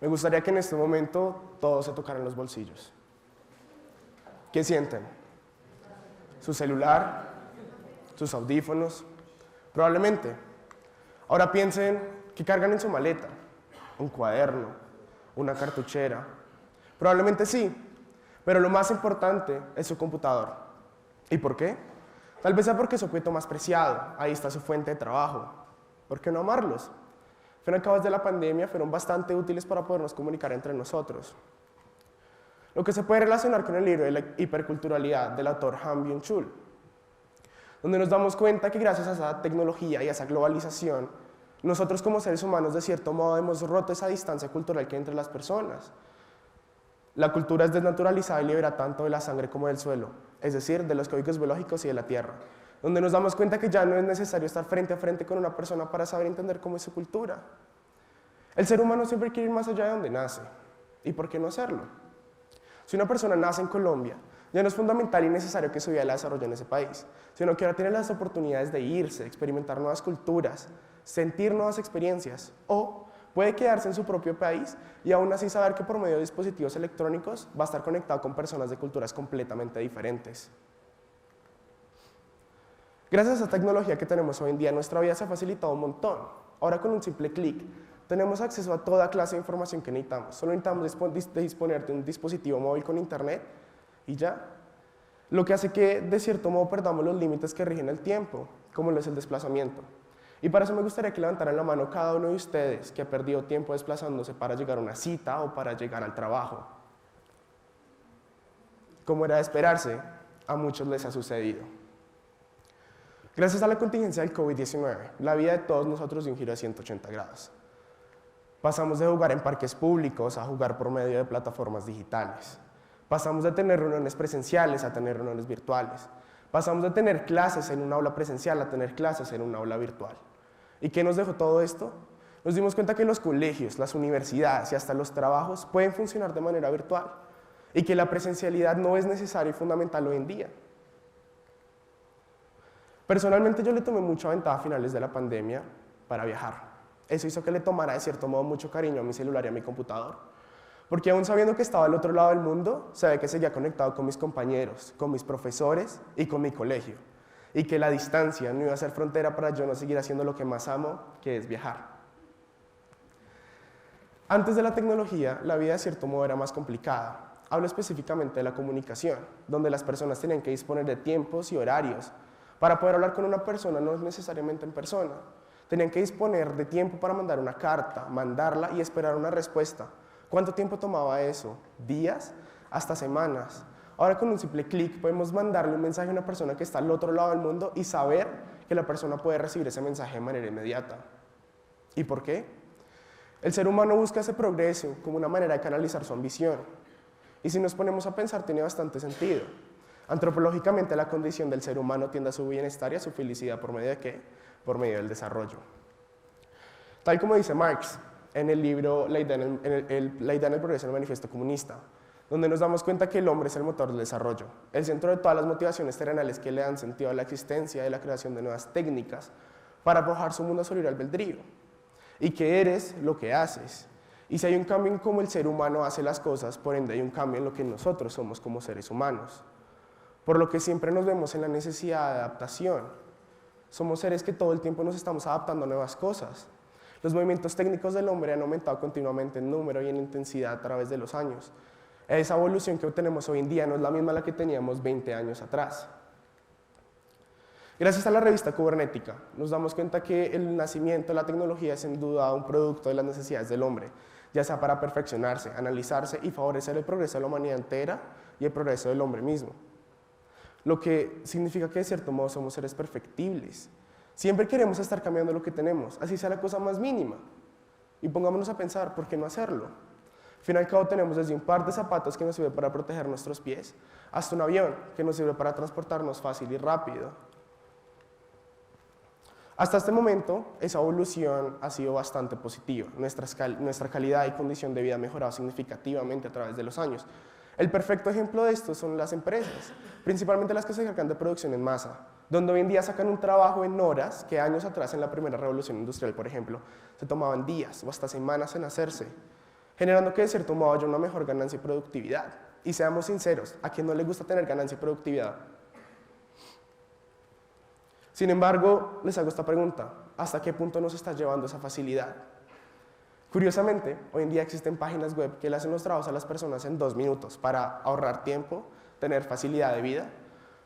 Me gustaría que en este momento todos se tocaran los bolsillos. ¿Qué sienten? ¿Su celular? ¿Sus audífonos? Probablemente. Ahora piensen qué cargan en su maleta. ¿Un cuaderno? ¿Una cartuchera? Probablemente sí, pero lo más importante es su computador. ¿Y por qué? Tal vez sea porque es su objeto más preciado, ahí está su fuente de trabajo. ¿Por qué no amarlos? Al fin y al cabo, desde la pandemia fueron bastante útiles para podernos comunicar entre nosotros. Lo que se puede relacionar con el libro de la hiperculturalidad del autor Han Byung-chul, donde nos damos cuenta que gracias a esa tecnología y a esa globalización, nosotros como seres humanos de cierto modo hemos roto esa distancia cultural que hay entre las personas. La cultura es desnaturalizada y libera tanto de la sangre como del suelo, es decir, de los códigos biológicos y de la tierra, donde nos damos cuenta que ya no es necesario estar frente a frente con una persona para saber entender cómo es su cultura. El ser humano siempre quiere ir más allá de donde nace, ¿y por qué no hacerlo? Si una persona nace en Colombia, ya no es fundamental y necesario que su vida la desarrolle en ese país, sino que ahora tiene las oportunidades de irse, experimentar nuevas culturas, sentir nuevas experiencias, o puede quedarse en su propio país y aún así saber que por medio de dispositivos electrónicos va a estar conectado con personas de culturas completamente diferentes. Gracias a esta tecnología que tenemos hoy en día, nuestra vida se ha facilitado un montón. Ahora con un simple clic tenemos acceso a toda clase de información que necesitamos. Solo necesitamos disponer de un dispositivo móvil con internet y ya. Lo que hace que de cierto modo perdamos los límites que rigen el tiempo, como lo es el desplazamiento. Y para eso me gustaría que levantaran la mano cada uno de ustedes que ha perdido tiempo desplazándose para llegar a una cita o para llegar al trabajo. Como era de esperarse, a muchos les ha sucedido. Gracias a la contingencia del COVID-19, la vida de todos nosotros dio un giro de 180 grados. Pasamos de jugar en parques públicos a jugar por medio de plataformas digitales. Pasamos de tener reuniones presenciales a tener reuniones virtuales. Pasamos de tener clases en un aula presencial a tener clases en un aula virtual. ¿Y qué nos dejó todo esto? Nos dimos cuenta que los colegios, las universidades y hasta los trabajos pueden funcionar de manera virtual y que la presencialidad no es necesaria y fundamental hoy en día. Personalmente yo le tomé mucha ventaja a finales de la pandemia para viajar. Eso hizo que le tomara de cierto modo mucho cariño a mi celular y a mi computador. Porque aún sabiendo que estaba al otro lado del mundo, sabía que seguía conectado con mis compañeros, con mis profesores y con mi colegio. Y que la distancia no iba a ser frontera para yo no seguir haciendo lo que más amo, que es viajar. Antes de la tecnología, la vida de cierto modo era más complicada. Hablo específicamente de la comunicación, donde las personas tenían que disponer de tiempos y horarios. Para poder hablar con una persona no es necesariamente en persona. Tenían que disponer de tiempo para mandar una carta, mandarla y esperar una respuesta. ¿Cuánto tiempo tomaba eso? ¿Días? Hasta semanas. Ahora con un simple clic podemos mandarle un mensaje a una persona que está al otro lado del mundo y saber que la persona puede recibir ese mensaje de manera inmediata. ¿Y por qué? El ser humano busca ese progreso como una manera de canalizar su ambición. Y si nos ponemos a pensar, tiene bastante sentido. Antropológicamente, la condición del ser humano tiende a su bienestar y a su felicidad ¿por medio de qué? Por medio del desarrollo. Tal como dice Marx en el libro La idea en el progreso del manifiesto comunista, donde nos damos cuenta que el hombre es el motor del desarrollo, el centro de todas las motivaciones terrenales que le dan sentido a la existencia y la creación de nuevas técnicas para forjar su mundo sobre el albedrío, y que eres lo que haces. Y si hay un cambio en cómo el ser humano hace las cosas, por ende hay un cambio en lo que nosotros somos como seres humanos. Por lo que siempre nos vemos en la necesidad de adaptación. Somos seres que todo el tiempo nos estamos adaptando a nuevas cosas. Los movimientos técnicos del hombre han aumentado continuamente en número y en intensidad a través de los años. Esa evolución que tenemos hoy en día no es la misma la que teníamos 20 años atrás. Gracias a la revista Kubernética, nos damos cuenta que el nacimiento de la tecnología es sin duda un producto de las necesidades del hombre, ya sea para perfeccionarse, analizarse y favorecer el progreso de la humanidad entera y el progreso del hombre mismo. Lo que significa que de cierto modo somos seres perfectibles. Siempre queremos estar cambiando lo que tenemos, así sea la cosa más mínima. Y pongámonos a pensar, ¿por qué no hacerlo? Al fin y al cabo tenemos desde un par de zapatos que nos sirve para proteger nuestros pies, hasta un avión que nos sirve para transportarnos fácil y rápido. Hasta este momento, esa evolución ha sido bastante positiva. Nuestra calidad y condición de vida ha mejorado significativamente a través de los años. El perfecto ejemplo de esto son las empresas, principalmente las que se encargan de producción en masa, donde hoy en día sacan un trabajo en horas que años atrás en la primera revolución industrial, por ejemplo, se tomaban días o hasta semanas en hacerse. generando que de cierto modo haya una mejor ganancia y productividad. Y seamos sinceros, ¿a quién no le gusta tener ganancia y productividad? Sin embargo, les hago esta pregunta, ¿hasta qué punto nos está llevando esa facilidad? Curiosamente, hoy en día existen páginas web que le hacen los trabajos a las personas en 2 minutos para ahorrar tiempo, tener facilidad de vida.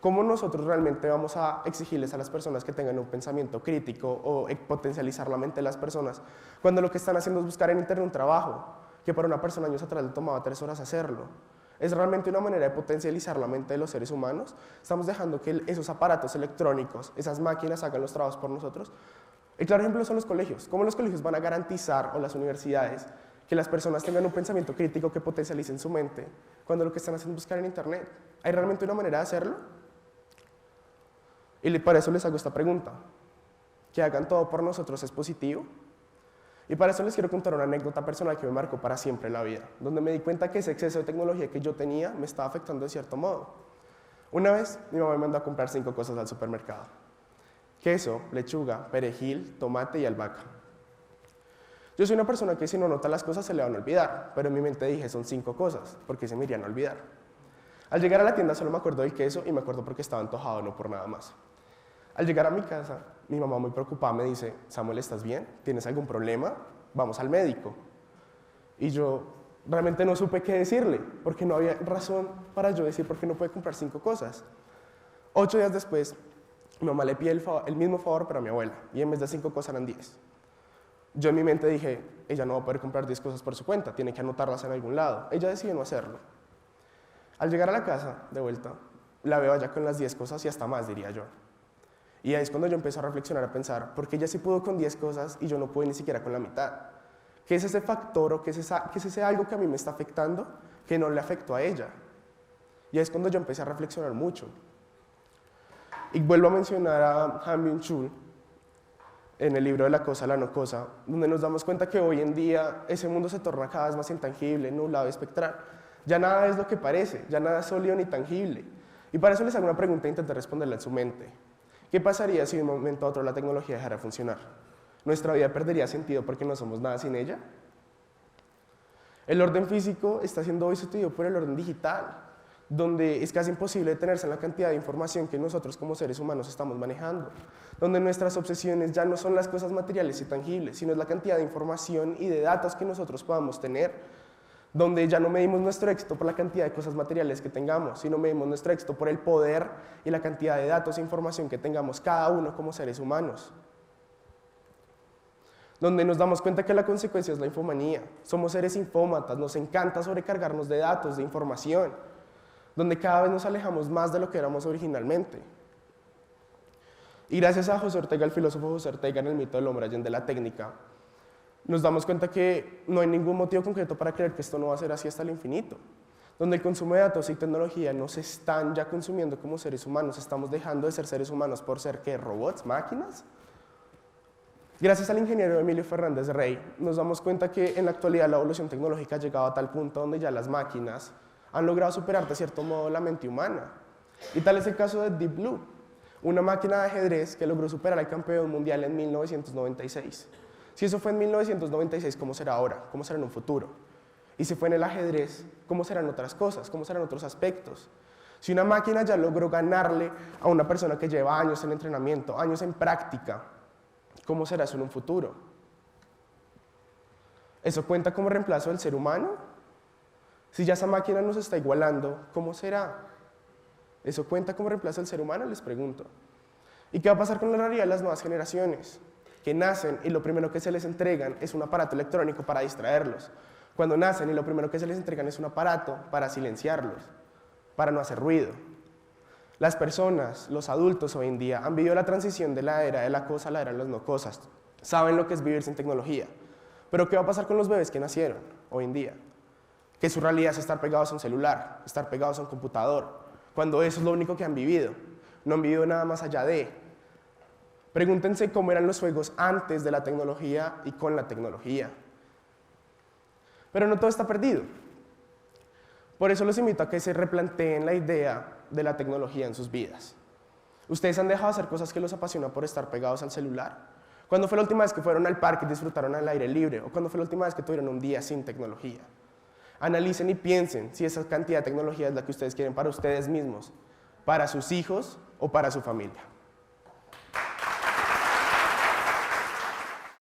¿Cómo nosotros realmente vamos a exigirles a las personas que tengan un pensamiento crítico o potencializar la mente de las personas cuando lo que están haciendo es buscar en internet un trabajo que para una persona años atrás le tomaba 3 horas hacerlo? ¿Es realmente una manera de potencializar la mente de los seres humanos? ¿Estamos dejando que esos aparatos electrónicos, esas máquinas hagan los trabajos por nosotros? El claro ejemplo son los colegios. ¿Cómo los colegios van a garantizar, o las universidades, que las personas tengan un pensamiento crítico que potencialicen su mente cuando lo que están haciendo es buscar en internet? ¿Hay realmente una manera de hacerlo? Y para eso les hago esta pregunta. ¿Que hagan todo por nosotros es positivo? Y para eso les quiero contar una anécdota personal que me marcó para siempre en la vida, donde me di cuenta que ese exceso de tecnología que yo tenía me estaba afectando de cierto modo. Una vez mi mamá me mandó a comprar 5 cosas al supermercado: queso, lechuga, perejil, tomate y albahaca. Yo soy una persona que si no nota las cosas se le van a olvidar, pero en mi mente dije, son 5 cosas, porque se me irían a olvidar. Al llegar a la tienda solo me acuerdo del queso y me acuerdo porque estaba antojado, no por nada más. Al llegar a mi casa, mi mamá muy preocupada me dice, Samuel, ¿estás bien? ¿Tienes algún problema? Vamos al médico. Y yo realmente no supe qué decirle, porque no había razón para yo decir por qué no puede comprar 5 cosas. 8 días después, mi mamá le pide el mismo favor, pero a mi abuela, y en vez de 5 cosas eran 10. Yo en mi mente dije, ella no va a poder comprar 10 cosas por su cuenta, tiene que anotarlas en algún lado. Ella decidió no hacerlo. Al llegar a la casa, de vuelta, la veo allá con las 10 cosas y hasta más, diría yo. Y ahí es cuando yo empiezo a reflexionar, a pensar, ¿por qué ella sí pudo con 10 cosas y yo no pude ni siquiera con la mitad? ¿Qué es ese factor o qué es ese algo que a mí me está afectando que no le afectó a ella? Y ahí es cuando yo empecé a reflexionar mucho. Y vuelvo a mencionar a Han Byung-chul en el libro de La cosa a la no cosa, donde nos damos cuenta que hoy en día ese mundo se torna cada vez más intangible, nublado y espectral. Ya nada es lo que parece, ya nada es sólido ni tangible. Y para eso les hago una pregunta e intenté responderla en su mente. ¿Qué pasaría si de un momento a otro la tecnología dejara de funcionar? ¿Nuestra vida perdería sentido porque no somos nada sin ella? El orden físico está siendo hoy sustituido por el orden digital, donde es casi imposible detenerse en la cantidad de información que nosotros como seres humanos estamos manejando, donde nuestras obsesiones ya no son las cosas materiales y tangibles, sino es la cantidad de información y de datos que nosotros podamos tener, donde ya no medimos nuestro éxito por la cantidad de cosas materiales que tengamos, sino medimos nuestro éxito por el poder y la cantidad de datos e información que tengamos cada uno como seres humanos. Donde nos damos cuenta que la consecuencia es la infomanía. Somos seres infómatas, nos encanta sobrecargarnos de datos, de información, donde cada vez nos alejamos más de lo que éramos originalmente. Y gracias a José Ortega, el filósofo José Ortega, en el mito del hombre allende la técnica, nos damos cuenta que no hay ningún motivo concreto para creer que esto no va a ser así hasta el infinito, donde el consumo de datos y tecnología nos están ya consumiendo como seres humanos, estamos dejando de ser seres humanos por ser, ¿qué? ¿Robots? ¿Máquinas? Gracias al ingeniero Emilio Fernández Rey, nos damos cuenta que en la actualidad la evolución tecnológica ha llegado a tal punto donde ya las máquinas han logrado superar de cierto modo la mente humana. Y tal es el caso de Deep Blue, una máquina de ajedrez que logró superar al campeón mundial en 1996. Si eso fue en 1996, ¿cómo será ahora? ¿Cómo será en un futuro? Y si fue en el ajedrez, ¿cómo serán otras cosas? ¿Cómo serán otros aspectos? Si una máquina ya logró ganarle a una persona que lleva años en entrenamiento, años en práctica, ¿cómo será eso en un futuro? ¿Eso cuenta como reemplazo del ser humano? Si ya esa máquina nos está igualando, ¿cómo será? ¿Eso cuenta como reemplazo del ser humano? Les pregunto. ¿Y qué va a pasar con la realidad de las nuevas generaciones? Que nacen y lo primero que se les entregan es un aparato electrónico para distraerlos. Cuando nacen y lo primero que se les entregan es un aparato para silenciarlos, para no hacer ruido. Las personas, los adultos hoy en día, han vivido la transición de la era de la cosa a la era de las no cosas. Saben lo que es vivir sin tecnología. Pero ¿qué va a pasar con los bebés que nacieron hoy en día? Que su realidad es estar pegados a un celular, estar pegados a un computador, cuando eso es lo único que han vivido. No han vivido nada más allá de. Pregúntense cómo eran los juegos antes de la tecnología y con la tecnología. Pero no todo está perdido. Por eso los invito a que se replanteen la idea de la tecnología en sus vidas. ¿Ustedes han dejado de hacer cosas que los apasionan por estar pegados al celular? ¿Cuándo fue la última vez que fueron al parque y disfrutaron al aire libre? ¿O cuándo fue la última vez que tuvieron un día sin tecnología? Analicen y piensen si esa cantidad de tecnología es la que ustedes quieren para ustedes mismos, para sus hijos o para su familia.